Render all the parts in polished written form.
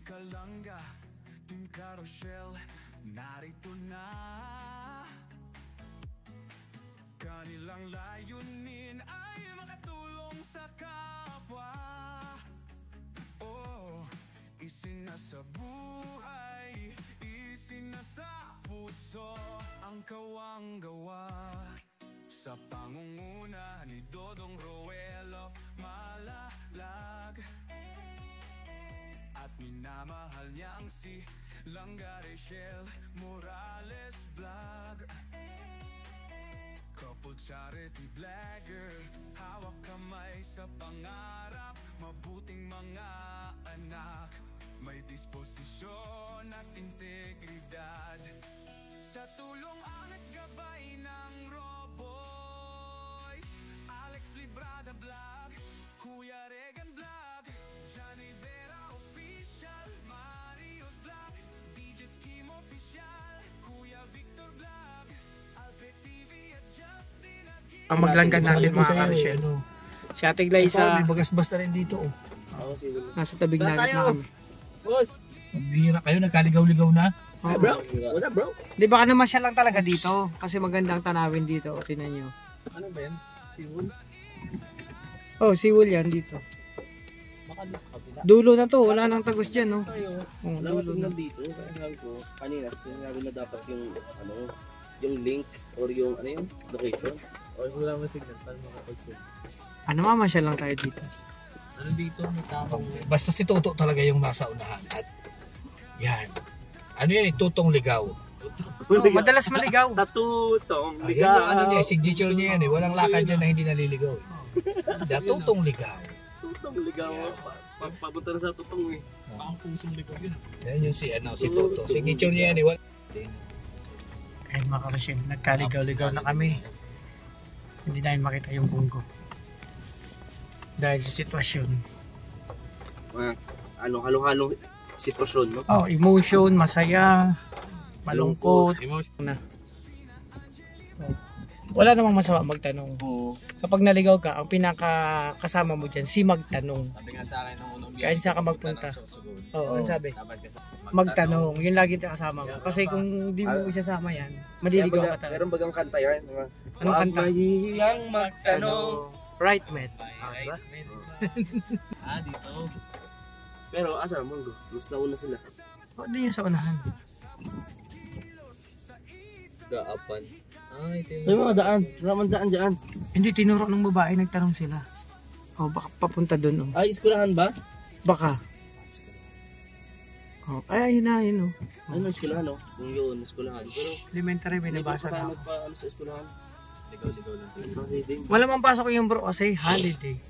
Kalanga, Team Carousel, narito na. Kanilang layunin ay makatulong sa kapwa. Oh, isinasa buhay, isinasa puso ang kawang-gawa. Sa pangunguna ni Dodong Roel of Malalag, at minamahal niyang si Langga Rachel Morales Vlog. Couple charity vlogger, hawak kamay sa pangarap, mabuting mga anak, may disposisyon at integridad. Sa tulong at gabay ng Roboy, Alex Librada Vlog, Kuya Regan Vlog, Johnny Vera Official, Marius Vlog, VJ's Team Official, Kuya Victor Vlog, Alpe TV at Justin Aguirre. Ang maglanggan natin mga Carousel. Si Ate Glyza, may bagas-bas na rin dito. Oh. nasa tabing dagat na kami. Boss! Bihira kayo, nagkaligaw-ligaw na. Hey bro, what's up bro? Di ba naman siya lang talaga dito? Kasi magandang tanawin dito. Tingnan nyo. Ano ba yan? Siwon? Oh, siwol yan dito. Baka dito kabila. Dulo na to. Wala nang tagos dyan, no? Tayo. Oh, Wala dulo kasi na. nandito. Kaya sabi ko, kanina sinabi na dapat yung ano, yung link or yung ano yun, location. Or wala mo signal para makapag-send. Ano mamasyal lang tayo dito. Ano dito, may tapang Basta si Toto talaga yung nasa unahan. At yan. Ano yan, tutong ligaw. Oh, madalas maligaw. Tatutong Ayun yung ano niya, signature niya yan eh. Walang lakad dyan na hindi naliligaw. Tutong ligaw. Tutong ligaw. Papunta na sa tutong eh. Pang pusong ligaw yun. Yan yung si Toto. Signature niya yan eh. Ayun mga Carousel, nagkaligaw-ligaw na kami. Hindi namin makita yung bunggo. Dahil sa sitwasyon. Ano, halo-halong sitwasyon, no? Oh, emotion, masaya, malungkot. Na. Oh. Wala namang masama magtanong. Oo. Kapag naligaw ka, ang pinakakasama mo dyan, si magtanong. Sabi nga sa akin nung unang Kaya saan ka magpunta? Oo, ano sabi? Magtanong. Yun lagi yung kasama ko. Kasi kung di mo isasama yan, maliligaw ka talaga. Meron bagang kanta yan. Anong kanta? Mahihiyang magtanong. Right, man. Diba? Dito. Pero asa mo? Mas nauna sila. O, di yan sa unahan. Gaapan. Sa mga daan. Maraming daan dyan. Hindi, tinuro ng babae, nagtanong sila. O, baka papunta dun, o. Ay, iskulahan ba? Baka. O, ay, ayun na, yun, o. Ano, iskulahan, no? Kung yun, iskulahan. Pero, Elementary, binabasa na ako. Ano sa iskulahan? Ligaw-ligaw lang. Holiday. Wala mang pasok yung bro kasi holiday.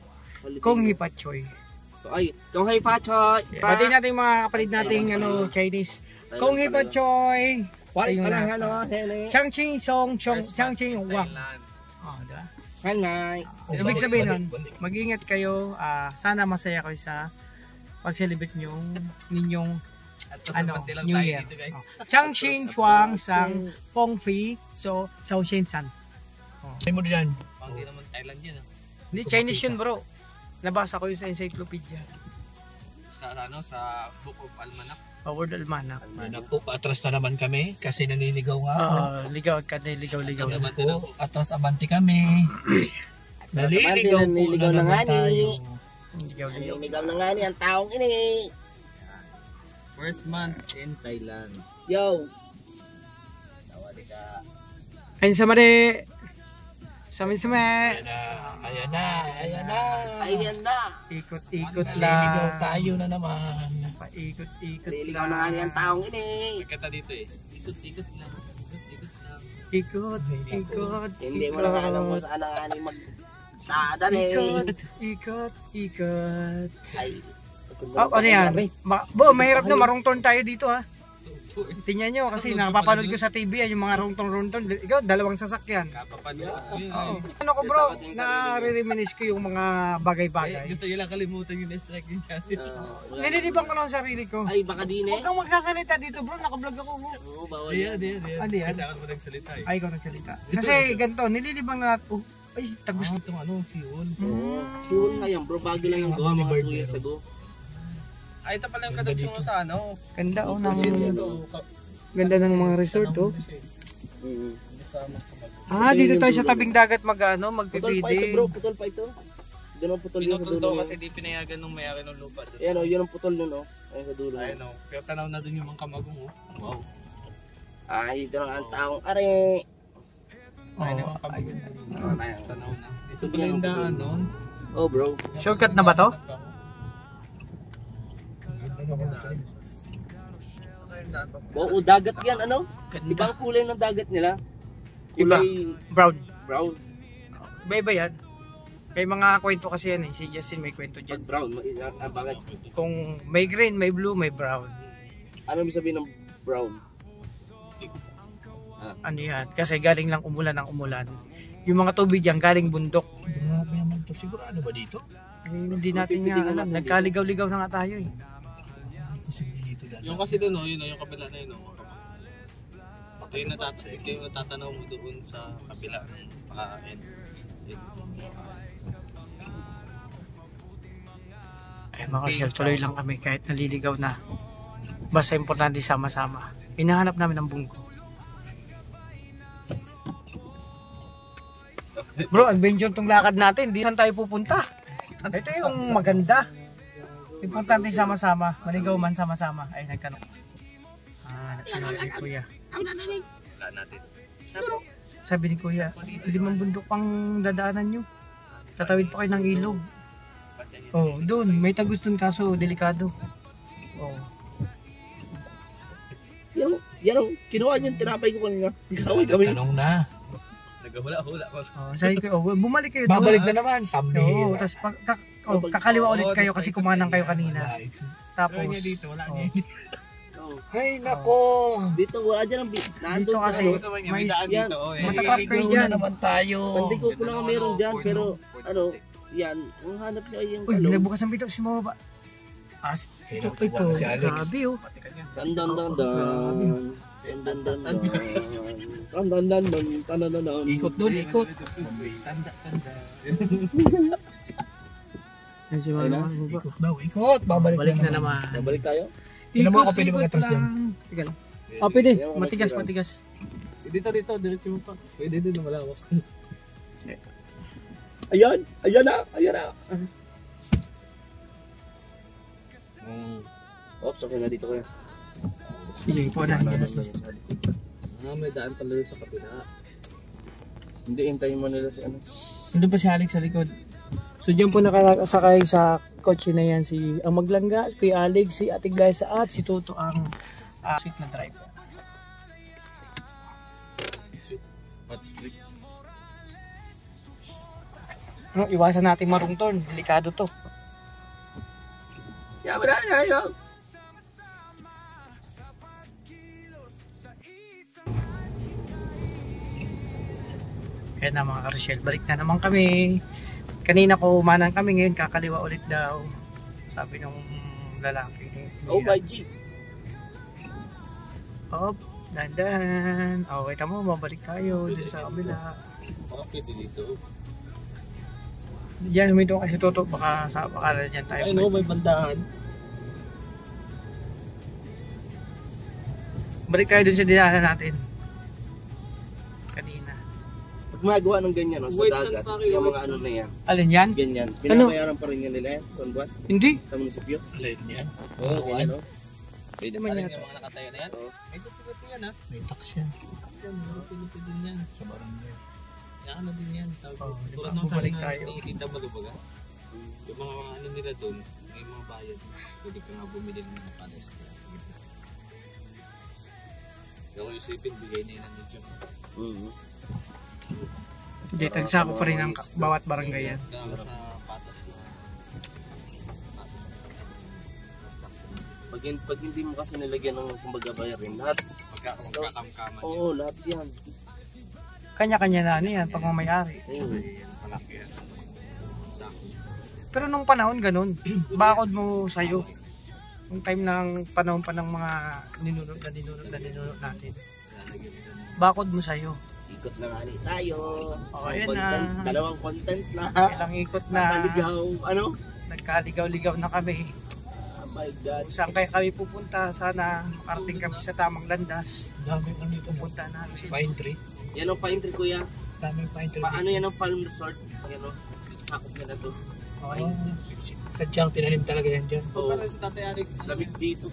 Kung hipachoy. Ay, kung hay pachoy. Pati natin yung mga kapatid nating ano, Chinese. Kung hipachoy. Wala Ayun ka lang, na. ano, hele. Changching song, changching wang. Oh, diba? Hanay. Ibig sabihin nun, mag-ingat kayo. Sana masaya kayo sa pag-celebrate ninyong ano, New Year. Changching chuang sang feng fi so sao shen san. Ay mo dyan. Hindi naman Thailand yan, ah. Hindi Chinese yun, bro. Nabasa ko yun sa encyclopedia. Sa ano, sa Book of Almanac. Word Almanac. Yan po, atras na naman kami kasi naniligaw nga ako. Ligaw ka na, ligaw-ligaw. Po, atras abanti kami. Naliligaw po naliligaw na na nga naman tayo. Ligaw-ligaw. Naliligaw na nga ni ang taong ini. First month in Thailand. Yo! Tawali ka. Ayun sa mali. Samin-same. Ayan na. Ayan na! Ikot-ikot Naliligaw lang. tayo na naman. Paikot-ikot Naliligaw na nga ni ang taong ini. Kata dito eh. Ikot-ikot lang. Ikot-ikot lang. Ikot-ikot. Hindi mo na nga alam kung saan ang ani magdadali. Ikot-ikot. Ay. Oh, ano yan? Bo, mahirap na marong turn tayo dito ha. Tingnan nyo kasi napapanood ko sa TV yan yung mga rungtong-rungtong. Ikaw, dalawang sasakyan. Kapapanood. Oo. Ano ko bro, nare-reminisce ko yung mga bagay-bagay. Gusto nyo lang kalimutan yung na-strike yung channel. Nililibang ko lang ang sarili ko. Ay, baka din eh. Huwag kang magsasalita dito bro, nakablog ako mo. Oo, bawal Diyan, yan. diyan. Ano yan? Kasi ako naman nagsalita eh. Ay, ikaw nagsalita. Kasi ganito, nililibang na natin. Oh, ay, tagus. Gusto itong ano, siwon. Oo. Sure na yan bro, bago lang yung gawa mga 2 years ago. Ay, ito pala yung Ganda kadugtong mo dito. sa ano. Ganda oh, Ano, ganda ng mga resort oh. Kasama sa mag. Ah, dito tayo sa tabing dagat Putol pa ito magpipiding. bro, putol pa ito. Doon ang putol yun sa Pinutol dulo. daw kasi di pinayagan nung may-ari ng lupa doon. Ayan o, yun ang putol nun o. Ayun sa dulo. Ayun o. Pero tanaw na doon yung mga kamagong oh. Wow. Ay, dito na ang taong are. Ayun yung mga kamagong. Tanaw na. Ito pala yung daan no? Oh bro. Shortcut na ba to? Oo, dagat yan ano? Ibang kulay ng dagat nila. Iba. Kulay Brown. brown. Iba yan. May mga kwento kasi yan eh. Si Justin may kwento Pag dyan. brown, bakit? Kung may green, may blue, may brown. Ano ibig sabihin ng brown? Ano yan? Kasi galing lang umulan ng umulan. Yung mga tubig yan galing bundok. Grabe naman to. Sigurado ba dito? Eh, hindi natin nga alam. Nagkaligaw-ligaw na nga tayo eh. Posible dito daan. Yung kasi doon oh, yun oh, yung kabila na yun oh. Ito yung natatanaw mo doon sa kabila ng pakain. Ay mga Rochelle, tuloy lang kami kahit naliligaw na. Basta importante sama-sama. Hinahanap namin ang bungko. Bro, adventure tong lakad natin. Di saan tayo pupunta? Ito yung maganda. Importante sama-sama. Maligaw man sama-sama. Ay, nagtanong. Nagtanong si Kuya. Wala natin. Sabi ni Kuya, 5 bundok pang dadaanan nyo. Tatawid pa kayo ng ilog. Oh, doon. May tagus doon kaso delikado. Oh. Yan ang kinuha niyo, tinapay ko kanina. Kaway kami. Tanong na. Nagahula-hula ko. Sabi ko, bumalik kayo doon. Babalik na naman. Oo, Pambihira. tapos kakaliwa ulit kayo kasi kumanang kayo kanina. Tapos, Wala niya dito, wala niya. Ay, nako. Dito, wala dyan ang Dito kasi, Gusto mo niya, may mais daan yan. dito oh. Matatrap kayo Naliligaw dyan. na naman tayo. Hindi ko na nga meron dyan, pero ano, yan, ang hanap niya ay yung uy, ano. nagbukas ang pito si Mababa. Ito, Si Alex. grabe oh. Dandan dandan. Dandan dandan. Dandan dandan. Dandan dandan. Ikot doon, ikot. Tanda. Yan si Mababa. Mababa. Ikot daw, ikot. Babalik, Balik na naman. Babalik tayo? Hindi mo ako pwede mag-atras dyan. Sige lang. Oh, pwede. Matigas. Dito, diretso mo pa. Pwede din na malawak. Ayan! Ayan na! Oops, okay na dito kayo. Sige, po na. May daan pala doon sa kabila. Hindi, hintayin mo nila si ano. Nandun pa si Alex sa likod. So diyan po nakasakay sa kotse na yan si ang maglangga, si Kuya Alex, si Ate Glyza at si Toto ang sweet na driver. Hot streak. Iwasan natin marungton, delikado to. Yaw! Kaya na mga Rochelle, balik na naman kami. Kanina ko umanan kami, ngayon kakaliwa ulit daw. Sabi ng lalaki. Oh my G! Hop, dandan. Oh, kita mo, mabalik tayo dun sa kabila. Baka pwede dito. Diyan, humito kasi Toto, baka na dyan tayo. Ay no, may bandahan. Balik tayo dun sa dinaanan natin. Kanina. Pag magawa ng ganyan, no, sa Wait, dagat, saan pa kayo? yung mga ano na yan, Alin yan? ganyan, binabayaran pa rin yan nila yan, buwan-buwan, Hindi. sa munisipyo. Alin yan. Oo, ganyan, no? Pwede man Alin yata. yung mga nakatayo na yan? Oo. May tutugat yan ha. May tax yan. Yan, mga pinuto din yan. Sa barangay. Yan, ano din yan. Oh, di ba? Tulad ng Bumalik sana tayo. nakikita mo diba? Yung mga ano nila doon, may mga bayad. Pwede ka nga bumili ng mga pares. Yung isipin, bigay na yun ng medyo. Hindi, tagsako pa rin ang bawat barangay yan. Kaya sa patas na. Pag hindi mo kasi nilagyan ng kumbaga bayarin, lahat, Magkakamkaman yun. oo, lahat yan. Kanya-kanya na ano yan, pagmamayari. Oo. Yan, malaki yan. Pero nung panahon ganun, bakod mo sa'yo. Yung time ng panahon pa ng mga ninunod natin. Bakod mo sa'yo. Ikot na nga rin tayo. Oh, Isang ayan content, na. dalawang content na. Ilang ikot na. Nakaligaw, ano? Nagkaligaw-ligaw na kami. my God. Kung saan kaya kami pupunta, sana makarating kami sa tamang landas. Daming ano dito. Pupunta na halos ito. Pine tree. Yan ang pine tree, kuya. Daming pine tree. Paano yan ang Palm Resort? Yan o. Sakop nila to. Okay. Sadyang tinanim talaga yan dyan. Oo. Para sa Tatay Alex. Lamig dito.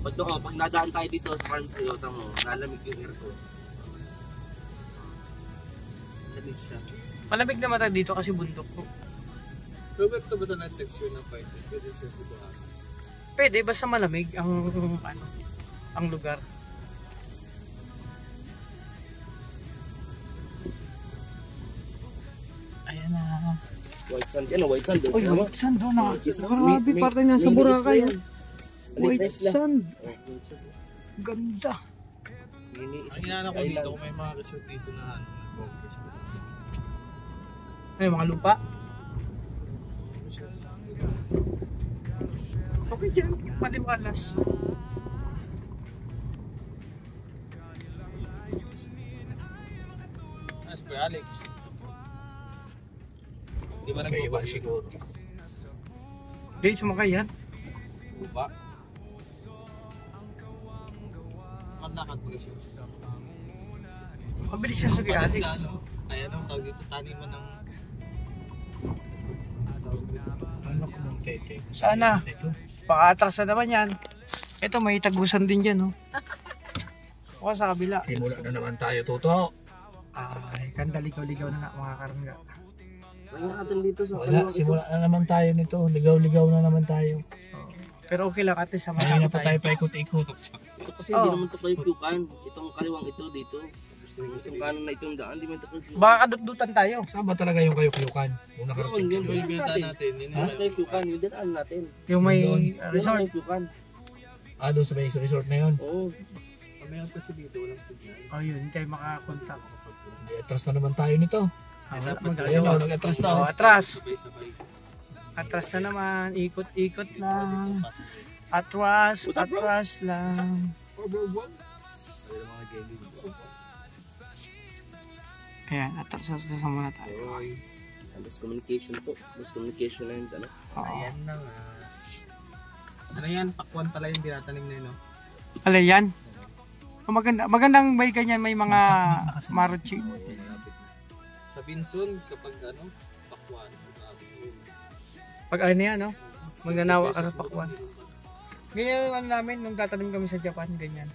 Pag nadaan tayo dito sa Palm Toyota mo, nalamig yung aircon. Lamig siya. Malamig naman tayo dito kasi bundok po. Robert, ito ba ito ng texture ng pine tree? Pwede sa sibuyas. Pwede, basta malamig ang ang lugar. Ayan na. White sand yan, white sand. Uy, white sand doon na. Grabe, May- parte na sa may Boracay. isla yan. White May isla. sand. Oh, white sand. Ganda. Mini Ang isla. inaano ko dito, Island. kung may mga resort dito na ano, nag-conquest. Ay, mga lupa. Okay dyan, maliwalas. As per Alex. Di ba May iba nag-conquest? siguro. Okay, sumakay yan. Uba. Maglakad mo siya. Mabilis yan sa Patas Alex. na, ano, ay ano, tawag dito, taniman ng... Ano kung tete? Sana. Ito. Baka atras na naman yan. Ito, may tagusan din dyan, no? O sa kabila. Simula na naman tayo, Toto. Ay, kanda ligaw-ligaw na nga mga karangga. Tingnan natin dito sa Wala, simula na naman tayo nito. Ligaw-ligaw na naman tayo. Pero okay lang, at least sama Kanina pa tayo paikot-ikot. Ito kasi Oh. hindi naman ito kayo pyukan. Itong kaliwang ito dito. Itong kanan na itong daan, hindi man ito kayo pyukan. Baka kadutdutan tayo. Saan ba talaga yung kayok-yukan? Kung nakarating Yun, kayo. yun. Bibenta natin, yun Ha? Yung kayo pyukan, yun din ano natin. Yung may Doon. resort. Yung kayo pyukan. Doon sa may resort na yun. Oo. Pag mayroon kasi dito, walang signal. Oh, yun, hindi tayo makakontak. Hindi, atras na naman tayo nito. Wala Ayun magagawa. o, nag-atras na. Oh, oh. atras. Sabay-sabay. Atras na naman. Ikot-ikot lang. Pasok na yun. Atras, What's up, bro? atras lang. Pwede mga geli. Ayan, atras na muna tayo. Oy. Lost communication po. Lost communication na yun. Ano? Oo. Ayan na nga. Ano yan? Pakwan pala yung dinatanim na yun, no? Alay yan. Oh, magandang may ganyan, may mga Magkakaroon na kasi. maruchi. Sa Binsun, kapag ano, pakwan. grabe yun. Pag ano yan, no? Magnanawa ka sa pakwan. Ganyan yung ano namin, nung tatanim kami sa Japan, ganyan.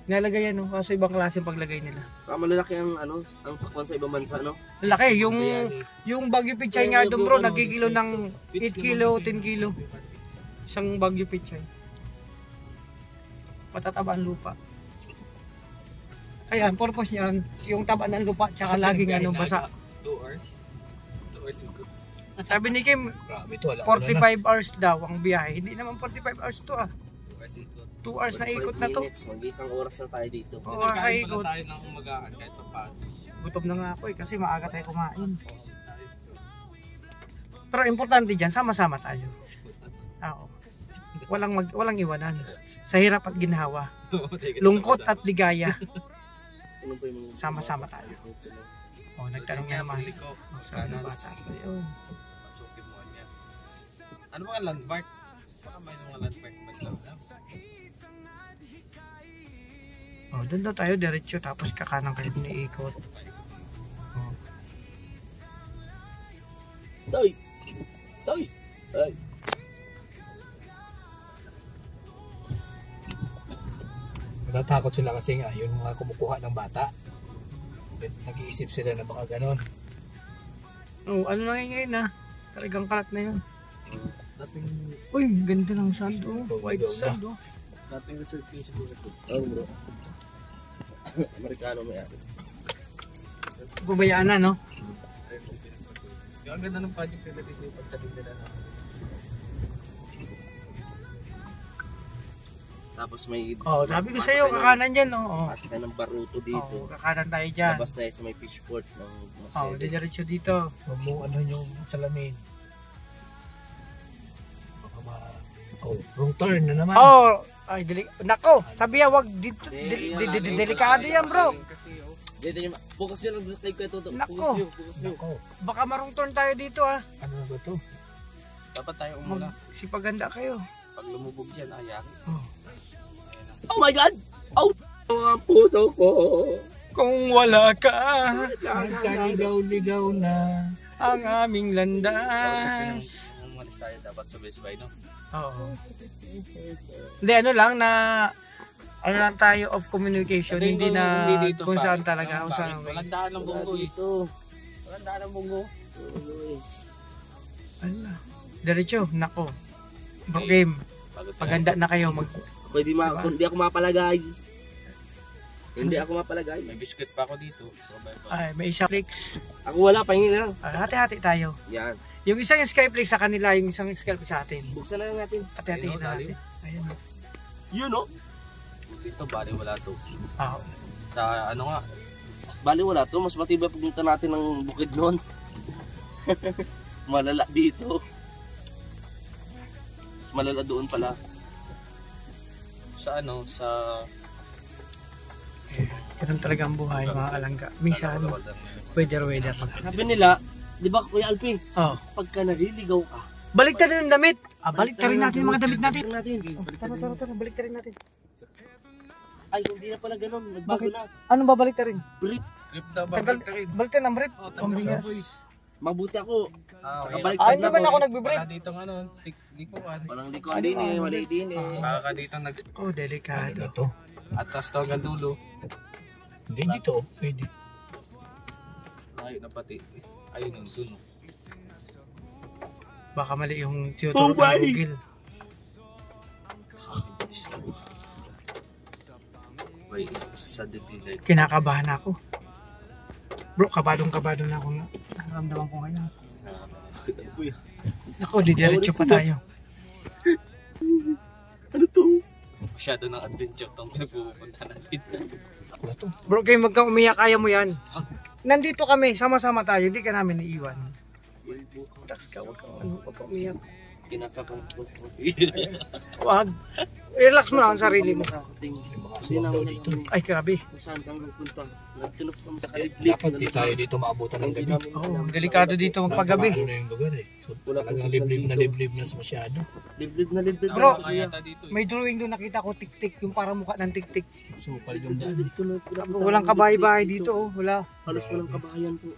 Nilalagay yan, no? Kaso ibang klase yung paglagay nila. Saka malalaki ang ano, ang pakwan sa ibang bansa, no? Laki, Bayani. yung Baguio Pichay nga doon bro, nagkikilo ng 8 kilo, 10 kilo. Isang Baguio Pichay. Matataba ang lupa. Ayan, purpose niyan, yung taba ng lupa, tsaka laging ano, basa. 2 hours. 2 hours and good. Sabi ni Kim, Grabe ito, wala 45 hours daw ang biyahe. Hindi naman 45 hours to ah. 2 hours and good. 2 hours na ikot na to. Mag-isang oras na tayo dito. Oo, Nagkain kakaikot. pala tayo ng umagaan kahit pa paano. Gutom na nga ako eh, kasi maaga tayo kumain. Pero importante dyan, sama-sama tayo. Oo. Walang iwanan. Sa hirap at ginhawa. Lungkot at ligaya. Ano pa yung mga... Sama-sama tayo. Oh, nagtanong nga naman. Oh, sabi ng bata. Ayun. Pasukin mo niya. Ano ba ang landmark? Baka may mga landmark ba sila? Oh, doon daw tayo diretso tapos kakanan kayo ni ikot. Oh. Toy! Toy! Ay! Natakot sila kasi nga, yun mga kumukuha ng bata. Nag-iisip sila na baka ganon. Oh, ano na ngayon na? Talagang kalat na yun. Dating Uy, ganda ng sand oh. White Ganda. sand oh. dating resort yung siguro ito. Oh, bro. Amerikano may ari. Pabayaan na, no? Yung ang ganda ng project nila dito yung pagtanim nila na. Tapos may... Oh, sabi ko sa'yo, kakanan dyan, oh. Oh, Pasok tayo ng Baruto dito. kakanan tayo dyan. Labas tayo sa may fishport ng Oh, Macede. diretso dito. Huwag mo ano yung salamin. Baka wrong turn na naman. Oh, ay, nako, sabi ya, wag dito, delikado yan, bro. Kasi oh, Dito nyo, focus nyo lang kay Kuya Toto. Nako. Focus nyo, focus nyo. Nako, Baka marong turn tayo dito, ah. ano na ba ito? dapat tayo umula. Magsipaganda kayo. Pag lumubog yan, ayari. Oh my God! Oh! Ang puso ko! Kung wala ka, Nagkaligaw-ligaw na. ang aming landas. Umalis tayo dapat sa Best Buy, no? Oo. Hindi, ano lang na ano lang tayo of communication, hindi na dito, kung pare. saan talaga, kung saan. Walang daan ng bunggo eh. Dito. Walang daan ng bunggo. Ala. Diretso, nako. Bro game, paganda na kayo Pwede hindi ako mapalagay. Hindi ako mapalagay. May biscuit pa ako dito. So, bye bye. ay, may isang Skyflix. Ako wala, pahingin na lang. Hati-hati tayo. Yan. Yung isang Skyflix sa kanila, yung isang Skyflix sa atin. Buksan na lang natin. Hati-hati Ayun, na natin. Ayun. Yun oh. Dito, bali wala to. Oo. Sa ano nga, Bali wala to. Mas matibay pupunta natin ng bukid noon. Malala dito. Mas malala doon pala. sa ano, sa... Ganun talaga ang buhay, mga kalangga. Minsan, weather. Sabi nila, di ba Kuya Alpi, Oh. pagka naliligaw ka, Balik na rin ang damit. Balik na rin natin yung mga damit natin. natin. Balik na rin natin. Ay, hindi na pala ganun. Nagbago Bakit? na. Anong babalik na rin? Brief. Trip na ba? Balik na ng brief. Pambigas. Mabuti ako. Nakabalik Ay, hindi ba na ako nagbe-brief? Wala ditong ano, likuan. Walang likuan din eh. Wala din eh. Baka ka dito nag... Oh, delikado. Ano to? Atras to hanggang dulo. Hindi dito. Pwede. Ayun na pati. Ayun yung dulo. Baka mali yung tinuturo ng Google. May sa like. Kinakabahan ako. Bro, kabadong-kabado na ako na. Naramdaman ko ngayon. Ako, didiretso pa tayo. Ano to? Masyado ng adventure tong pinagpupunta natin. Ano to? Bro, kayo magkang umiyak, kaya mo yan. Nandito kami, sama-sama tayo, hindi ka namin iiwan. Relax ka, wag ka umiyak. Kinakakang Wag. Relax mo lang ang sarili mo. May mga aswang daw dito. Ay, grabe. Saan kang magpunta? Nagtunok kami sa kaliblib. Dapat di tayo dito maabutan ng gabi. Oo, delikado dito magpagabi. Ano na yung lugar eh. So, talagang liblib na masyado. Liblib na liblib. Bro, Kaya dito. may drawing doon nakita ko, tik-tik, yung parang mukha ng tik-tik. Sukal yung daan. Walang kabahay-bahay dito, oh. Wala. Halos walang kabahayan po.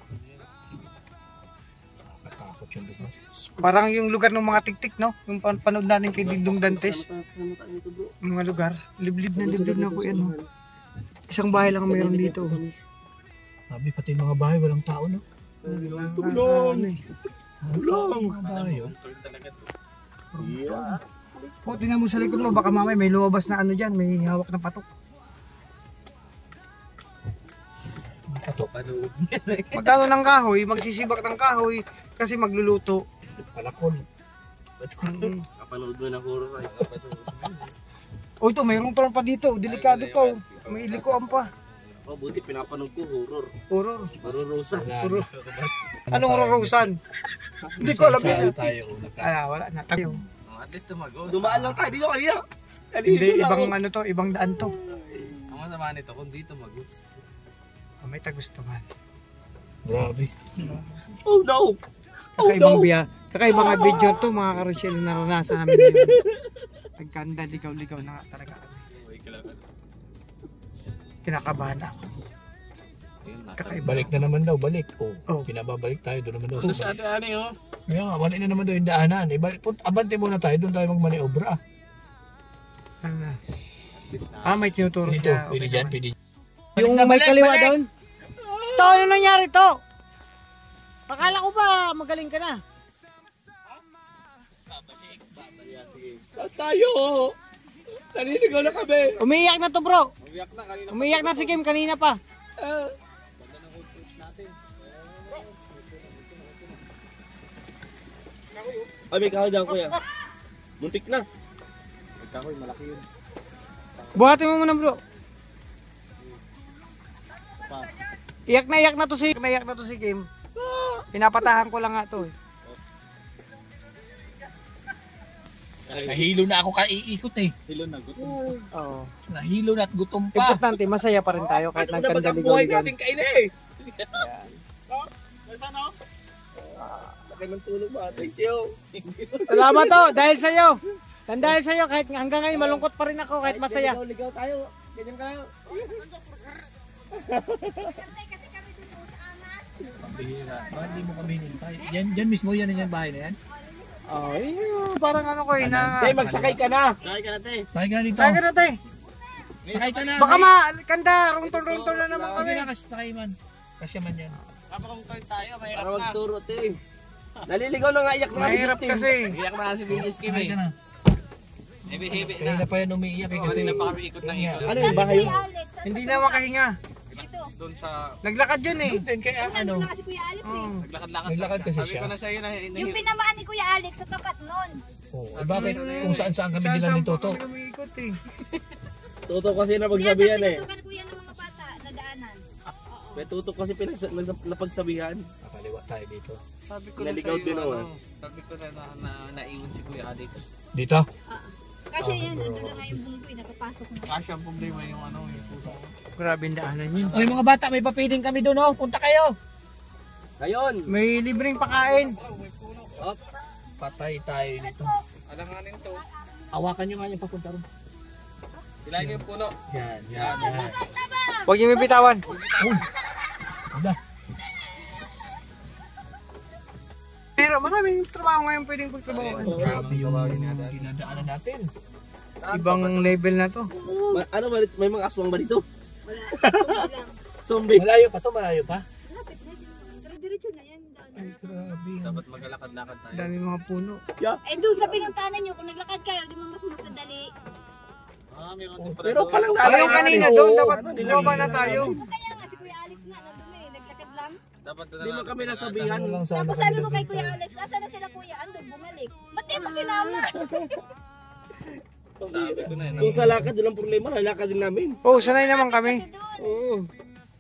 Natakot yung lugar. Parang yung lugar ng mga tik-tik, no? Yung panood natin kay Dingdong Dantes. Sama tayo nito bro. Yung mga lugar. Liblib na po yan, no? Isang bahay lang meron dito. Sabi pati yung mga bahay walang tao no. Tulong! Tulong! Mga bahay oh. Turn talaga to. Yeah. O, tingnan mo sa likod mo, baka mamaya may lumabas na ano dyan, may hawak na patok. Patok. Panood. Magkano ng kahoy, magsisibak ng kahoy, kasi magluluto. Palakol. Kapanood mo ng horror ay. O ito, mayroong trompa dito, delikado to. May ilikuan pa. Oh, buti pinapanood ko horror. Horror. Horror Rosa. Wala na. Anong rorosan? Hindi ko alam Saan yan. tayo? Wala na tayo. At least tumagos. Dumaan lang tayo dito kanina. Hindi, ibang ano to, ibang daan to. Ang masama nito, kung dito magos. May tagustuhan. Grabe. Oh no! Kakaibang kakaibang adventure to, mga karosyel na naranasan namin ngayon. Nagkanda, ligaw-ligaw na nga talaga kami. Uy, kailangan. Kinakabahan ako. Ayun na. Kakaiba. Balik na naman daw, balik. Oh. Pinababalik tayo, doon naman daw. So sa sa atin ano yun? Kaya nga, balik na naman daw yung daanan. Abante muna tayo, doon tayo magmaniobra. Ano na? At least na. May tinuturo Pwede to, siya. pwede dyan, pwede dyan. Yung may kaliwa doon? To, ano nangyari to? Akala ko ba magaling ka na? Saan tayo? Naniligaw na kami. Umiiyak na to bro. Umiyak na kanina. Umiiyak na si Kim kanina pa. Ay, may kahoy dyan kuya. Muntik na. Nagkakoy, malaki yun. Buhatin mo muna bro. Iyak na to si Kim. Pinapatahan ko lang nga to eh. Nahilo na ako kaiikot eh. Hilo na gutom. Oo. Nahilo na at gutom pa. Importante, masaya pa rin tayo kahit Ano na bagang nagkandaligaw buhay yan. natin kain eh. Laki ng tulong ba? Thank you. Salamat to, dahil sa'yo. Tandaan sa'yo, kahit hanggang ngayon malungkot pa rin ako, kahit masaya. Ligaw tayo. Ganyan ka. Pambihira. Bakit hindi mo kami hinintay? Yan mismo yan yung bahay na yan? Ay, parang ano ko eh na... Tay, magsakay ka na. Sakay ka na dito. Sakay ka na tayo. Sakay ka na. Baka kanda, runtol-runtol na naman kami. Kami na sakay man. Kasya man yan. Kapag tayo, mahirap Para na. magturo, te. Naliligaw na nga, iyak na nga si Mahirap Justin. kasi. Iyak na kasi Biggest Kim Sakay eh. ka na. Heavy Kaya na pa yan umiiyak eh kasi... Kasi na pa kami ikot ng ikot. Ano yung bahay yun? Hindi na makahinga. Doon sa... Naglakad yun eh. Doon din kaya ano... Si Kuya Alex eh. Oo. Naglakad-lakad. Naglakad kasi Sabi siya. ko na sa'yo na... Yung pinamaan ni Kuya Alex sa tapat nun. Oh, bakit kung saan-saan kami nila ni Toto? Kami umiikot eh. Tutok kasi na pagsabihan eh. Pinatukan Kuya ng mga bata na daanan. May tutok kasi napagsabihan. Nakaliwa tayo dito. Sabi ko na Naligaw sa'yo, din ako, sabi ko na naiwan si Kuya Alex. Dito? Kasi yan, nandun na nga yung bungkoy, nakapasok na. Kasi ang problema yung yung puso ko. Grabe ang daanan yun. Oy mga bata, may papiling kami doon oh. Punta kayo. Ngayon. May libreng pakain. Patay tayo dito. Alanganin to. Hawakan nyo nga yung papunta ron. Bilangin yung puno. Yan. Huwag niyo bitawan. Wala. Pero maraming trabaho ngayon pwedeng pagtrabaho. Grabe yung dinadaanan natin. Ibang level na to. Ano ba? May mga aswang ba dito? Zombie. Malayo pa to, malayo pa. Diretso na yan. Ay, grabe. Dapat maglalakad-lakad tayo. Dami mga puno. Eh doon sa pinuntanan nyo, kung naglakad kayo, di mo mas masadali. Meron Pero palang Yung kanina doon, dapat bumaba na tayo. Kaya nga, si Kuya Alex nga nandun eh, naglakad lang. Dapat Hindi mo kami nasabihan. Ano lang sana Tapos kami sabi mo kay dito. Kuya Alex, asa na sila Kuya? Andun, bumalik. Ba't di mo sinama? Sabi ko na yun. Kung sa lakad, walang problema. Lalakad din namin. Oh, sanay naman kami. Kasi doon, Oo.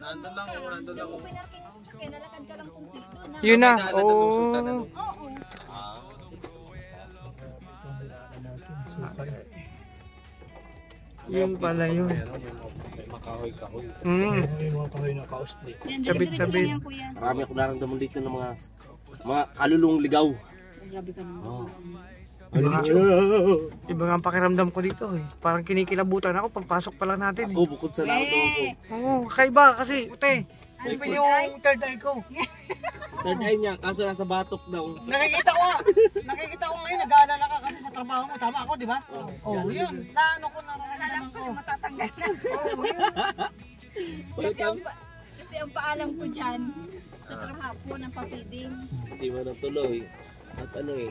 Nandun lang ako, nandun lang ako. pinarking mo kaya nalakad ka lang kung dito na. Yun na. Daanan na doon, sultan na Oh. doon. Oo. Yun pala yun. May makahoy-kahoy. Mm. May mga kahoy na kaustli. Yan, Sabit-sabit. diretso na yan, Kuya. Marami akong naramdaman dito ng mga kalulung ligaw. Grabe ka naman. Oo. Iba nga ang pakiramdam ko dito eh. Parang kinikilabutan ako pagpasok pa lang natin eh. Ako bukod sa lahat ako. Oo, kakaiba kasi, ute. Ano ba yung third eye ko? Third eye niya, kaso nasa batok daw. Nakikita ko ngayon, nag-aalala ka kasi sa trabaho mo. Tama ako, di ba? Oo, yun. Naano ko, nararamdaman ko. Matatanggal na. Oo, yun. Welcome. Kasi ang paalam ko dyan, nakarahapon ng papiding. Hindi mo natuloy. At ano eh.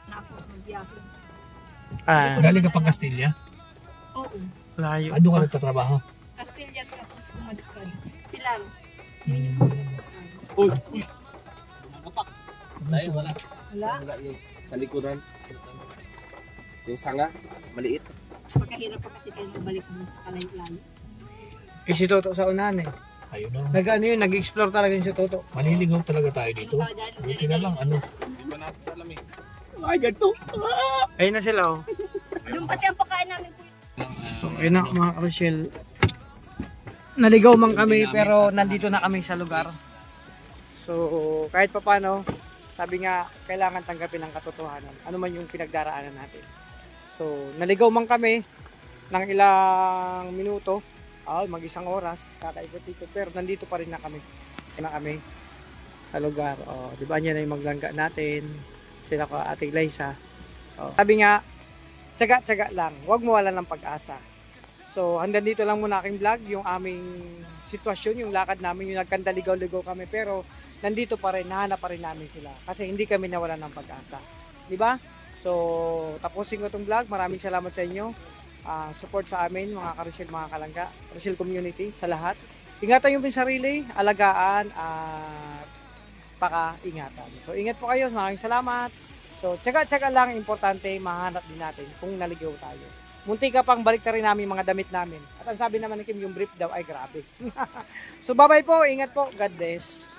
Na ako magbiyahe. Galing ka pang Castilla? Oo. Layo. Ano ka nagtatrabaho? Castilian tapos kumadikad. Pilang. Uy! Dahil wala. Wala. Wala yun. Sa likuran. Yung sanga, maliit. Pagkahirap pa kasi kayo balik mo sa kalayo-layo. Eh, si Toto sa unahan eh. Ayun na. Nag-ano yun, nag-explore talaga yun si Toto. Maliligaw talaga tayo dito. Buti na lang, ano. Hindi ko natin alam eh. Ay, ganito. Ayun na sila oh. Doon pati ang pagkain namin po. So, ayun na mga Rochelle. Naligaw man kami pero nandito na kami sa lugar. So, kahit pa paano, sabi nga, kailangan tanggapin ang katotohanan. Ano man yung pinagdaraanan natin. So, naligaw man kami ng ilang minuto, mag-isang oras, kakaikot-ikot, pero nandito pa rin na kami. Sa lugar. Di ba niya na yung maglangga natin, sila ko Ate Glyza. Sabi nga, tiyaga-tiyaga lang, huwag mawala ng pag-asa. So, hanggang dito lang muna aking vlog, yung aming sitwasyon, yung lakad namin, yung nagkandaligaw-ligaw kami, pero nandito pa rin, nahanap pa rin namin sila. Kasi hindi kami nawala ng pag-asa. Di ba? So, tapusin ko itong vlog. Maraming salamat sa inyo. Support sa amin, mga ka-Rochelle, mga kalangga, Rochelle community, sa lahat. Ingatan yung sarili, alagaan, at paka-ingatan. So, ingat po kayo. Maraming salamat. So, tsaga-tsaga lang, importante, mahanap din natin kung naligaw tayo. Munti ka pang balik na rin namin mga damit namin. At ang sabi naman ni Kim, yung brief daw ay grabe. So, bye-bye po. Ingat po. God bless.